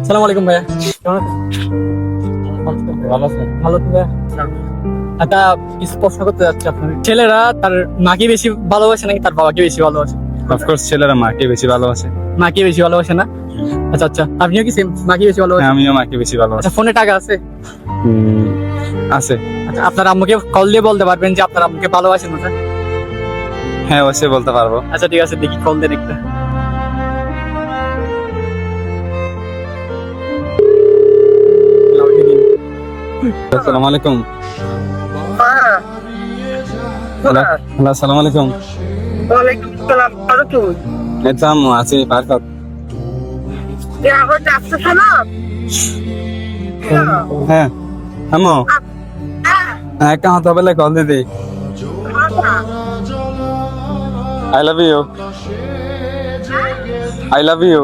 আসসালামু আলাইকুম ভাইয়া, কেমন আছেন? ভালো আছেন? ভালো তো ভাইয়া। একটা স্পষ্ট করতে যাচ্ছে আপনার ছেলেরা তার মাকে বেশি ভালোবাসে নাকি তার বাবাকে বেশি ভালোবাসে? অফকোর্স ছেলেরা মাকে বেশি ভালোবাসে। মাকে বেশি ভালোবাসে না? আচ্ছা আচ্ছা, আপনিও কি সেম মাকে বেশি হ্যাঁ, ভালোবাসেন? আমিও মাকে বেশি ভালোবাসি। আচ্ছা, ফোনে টাকা আছে? আছে। আচ্ছা, আপনার আম্মুকে কল দিয়ে বলতে পারবেন যে আপনার আম্মুকে ভালোবাসেন ওটা? হ্যাঁ, অবশ্যই বলতে পারবো। আচ্ছা ঠিক আছে, দেখি কল দেন একটা। আসসালামু আলাইকুম। হ্যালো, আসসালামু আলাইকুম। ওয়ালাইকুম সালাম। ভালো তো? এই তো আম্মু আছি পার্কত। এখন আসতেছে না? হ্যাঁ আম্মু, একটা হাত বেলা কল দিদি। I love you, I love you.